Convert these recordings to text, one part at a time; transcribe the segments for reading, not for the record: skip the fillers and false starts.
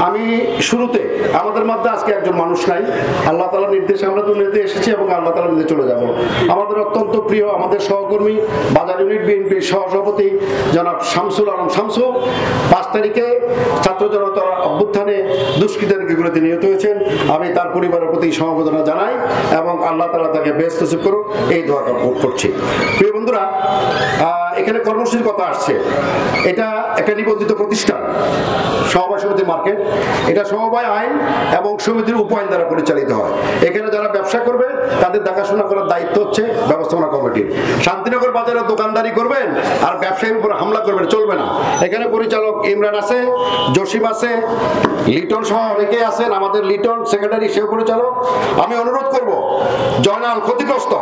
আমি শুরুতে আমাদের মধ্যে আজকে একজন মানুষ নাই, আল্লাহ তাআলার নির্দেশে আমরা দুনিয়াতে এসেছি এবং আল্লাহ তাআলার নির্দেশে চলে যাব। আমাদের অত্যন্ত প্রিয় আমাদের সহকর্মী বাজার ইউনিট বিএনপির সহসভাপতি জনাব শামসুল আলম শামসু 5 তারিখে ছাত্র জনতার অভ্যুত্থানে দুষ্কৃতিগুলোতে নিহত হয়েছেন। আমি তার পরিবারের প্রতি সমবেদনা জানাই এবং আল্লাহ তাআলা তাকে বেহেশত নসিব করুন এই দোয়া করছি। প্রিয় বন্ধুরা, এখানে কর্মসূচির কথা আসছে। এটা একটা নিবন্ধিত প্রতিষ্ঠান সমবায় সমিতি মার্কেট। এটা সমবায় আইন এবং সমিতির উপায়ন দ্বারা পরিচালিত হয়। এখানে যারা ব্যবসা করবে তাদের দেখাশোনা করার দায়িত্ব হচ্ছে ব্যবস্থাপনা কমিটির। শান্তিনগর বাজারে দোকানদারি করবেন আর ব্যবসায়ীর উপর হামলা করবেন চলবে না। এখানে পরিচালক ইমরান আছে, জসিম আছে, লিটন সহ অনেকে আছেন। আমাদের লিটন সেক্রেটারি, সেও পরিচালক। আমি অনুরোধ করব জয়নাল ক্ষতিগ্রস্ত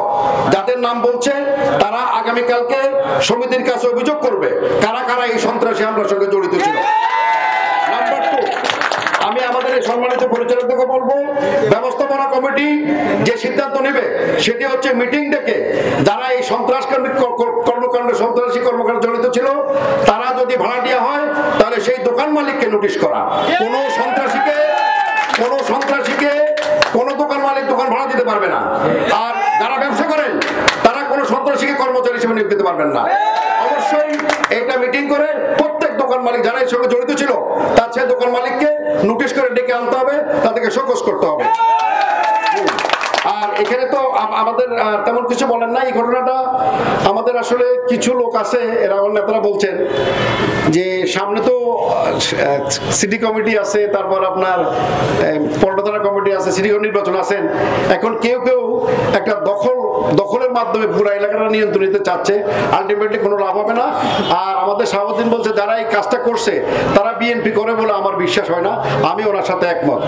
যাদের নাম বলছে তারা আগামীকালকে সমিতির কাছে অভিযোগ করবে কারা কারা এই সন্ত্রাসী হামলার সঙ্গে জড়িত ছিল। নাম্বার 2, আমি আমাদের এই সম্মানিত পরিচালককে বলবো ব্যবস্থাপনা কমিটি যে সিদ্ধান্ত নেবে সেটি হচ্ছে মিটিং ডেকে যারা এই সন্ত্রাসী কর্মকাণ্ড জড়িত ছিল তারা যদি ভাড়াটিয়া হয় তাহলে সেই দোকান মালিককে নোটিশ করা। কোনো সন্ত্রাসীকে কোনো দোকান মালিক দোকান ভাড়া দিতে পারবে না। আর যারা ব্যবসা করেন তারা কোনো সন্ত্রাসীকে কর্মচারী হিসেবে নিয়োগ দিতে পারবেন না। অবশ্যই এটা মিটিং করে প্রত্যেক দোকান মালিক যারা এর সঙ্গে জড়িত ছিল তার সেই দোকান মালিককে নোটিশ করে ডেকে আনতে হবে, তাদেরকে শোকজ করতে হবে। আর এখানে তো আমাদের তেমন কিছু বলেন না। এই ঘটনাটা আমাদের আসলে কিছু লোক আছে, এরা আমার নেতারা বলছেন যে সামনে তো সিটি কমিটি আছে, তারপর আপনার পল্টন কমিটি আছে, সিটি নির্বাচন আছেন। এখন কেউ কেউ একটা দখলের মাধ্যমে পুরো এলাকাটা নিয়ন্ত্রণ নিতে চাচ্ছে, আলটিমেটলি কোনো লাভ হবে না। আর আমাদের শাহাবুদ্দিন বলছে যারা এই কাজটা করছে তারা বিএনপি করে বলে আমার বিশ্বাস হয় না। আমি ওনার সাথে একমত।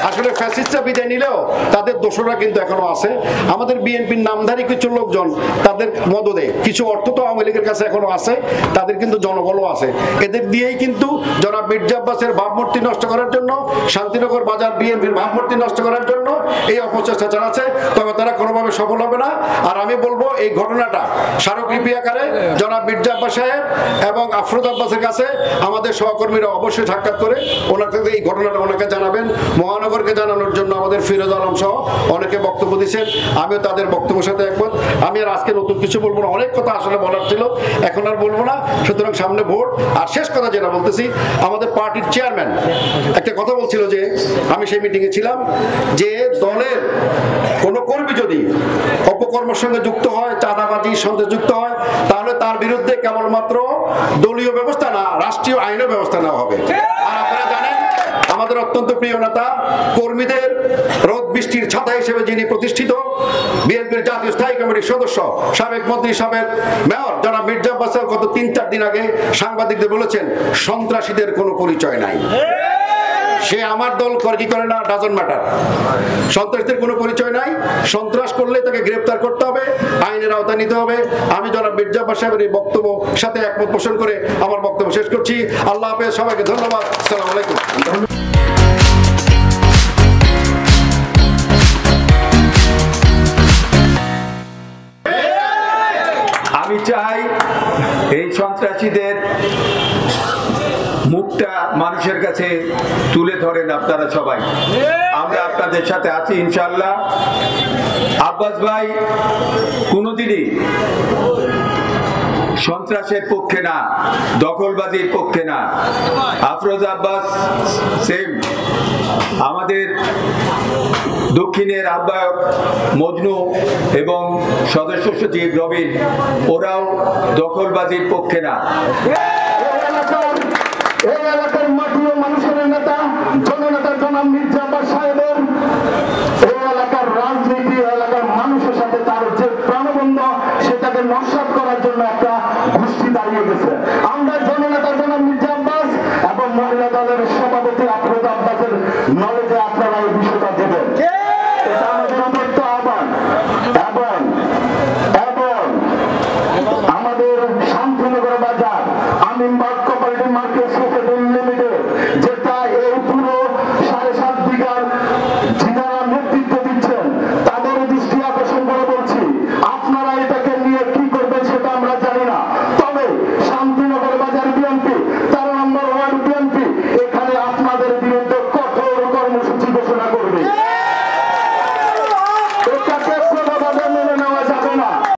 আসলে ফ্যাসিস্টরা বিদায় নিলেও তাদের দোষরা কিন্তু এখনো আছে। আমাদের বিএনপির নামধারী কিছু লোকজন তাদের মদদে কিছু অর্থ তো আওয়ামী লীগের কাছে এখনো আছে, তাদের কিন্তু জনবলও আছে। এদের দিয়েই কিন্তু জনাব মির্জা আব্বাসের ভাবমূর্তি নষ্ট করার জন্য, শান্তিনগর বাজার বিএনপির ভাবমূর্তি নষ্ট করার জন্য এই অপচেষ্টা চালাচ্ছে। তবে তারা কোনোভাবে সফল হবে না। আর আমি বলবো এই ঘটনাটা স্মারকলিপি আকারে জনাব মির্জা আব্বাস সাহেব এবং আফরোজ আব্বাসের কাছে আমাদের সহকর্মীরা অবশ্যই সাক্ষাৎ করে ওনার কাছে এই ঘটনাটা ওনাকে জানাবেন। মহানগরকে জানানোর জন্য আমাদের ফিরোজ আলম সহ অনেকে বক্তব্য দিয়েছেন, আমিও তাদের বক্তব্যের সাথে একমত। আমি আর আজকে নতুন কিছু বলবো না, অনেক কথা আসলে বলার ছিল, এখন আর বলবো না। সুতরাং সামনে ভোট। আর শেষ কথা যেটা বলতেছি, আমাদের পার্টির চেয়ারম্যান একটা কথা বলছিল যে আমি সেই মিটিংয়ে ছিলাম, যে দলের কোনো কর্মী যদি অপকর্মের সঙ্গে যুক্ত হয়, চাঁদাবাজির সঙ্গে যুক্ত হয়, তাহলে তার বিরুদ্ধে কেবলমাত্র দলীয় ব্যবস্থা না, রাষ্ট্রীয় আইনের ব্যবস্থা নেওয়া হবে। আর আপনারা জানেন আমাদের অত্যন্ত প্রিয় নেতা, কর্মীদের রোদ বৃষ্টির ছাতা হিসেবে যিনি প্রতিষ্ঠিত, বিএনপির জাতীয় স্থায়ী কমিটির সদস্য, সাবেক মন্ত্রী, সাবেক মেয়র জনাব মির্জা আব্বাস গত 3-4 দিন আগে সাংবাদিকদের বলেছেন সন্ত্রাসীদের কোনো পরিচয় নাই। সে আমার দল কি করে না, ডাজন্ট ম্যাটার। সন্ত্রাসীদের কোনো পরিচয় নাই। সন্ত্রাস করলে তাকে গ্রেফতার করতে হবে, আইনের আওতায় নিতে হবে। আমি জনাব মির্জা আব্বাস সাহেবের এই বক্তব্য সাথে একমত পোষণ করে আমার বক্তব্য শেষ করছি। আল্লাহ হাফেজ, সবাইকে ধন্যবাদ। আসসালামু আলাইকুম। আমি চাই এই সন্ত্রাসীদের মুখটা মানুষের কাছে তুলে ধরেন আপনারা সবাই। আমরা আপনাদের সাথে আছি ইনশাআল্লাহ। আব্বাস ভাই কোনোদিনই সন্ত্রাসের পক্ষে না, দখলবাজির পক্ষে না। আফরোজ আব্বাস সেম, আমাদের দক্ষিণের আহ্বায়ক মজনু এবং সদস্য সচিব রবিন, ওরাও দখলবাজির পক্ষে না। এই এলাকার মাটি ও মানুষের নেতা জননেতা জনাব মির্জা আব্বাস সাহেবের এই এলাকার রাজনীতি, এলাকার মানুষের সাথে তার যে প্রাণবন্ধ সেটাকে নস্যাৎ করার জন্য একটা গোষ্ঠী দাঁড়িয়ে গেছে।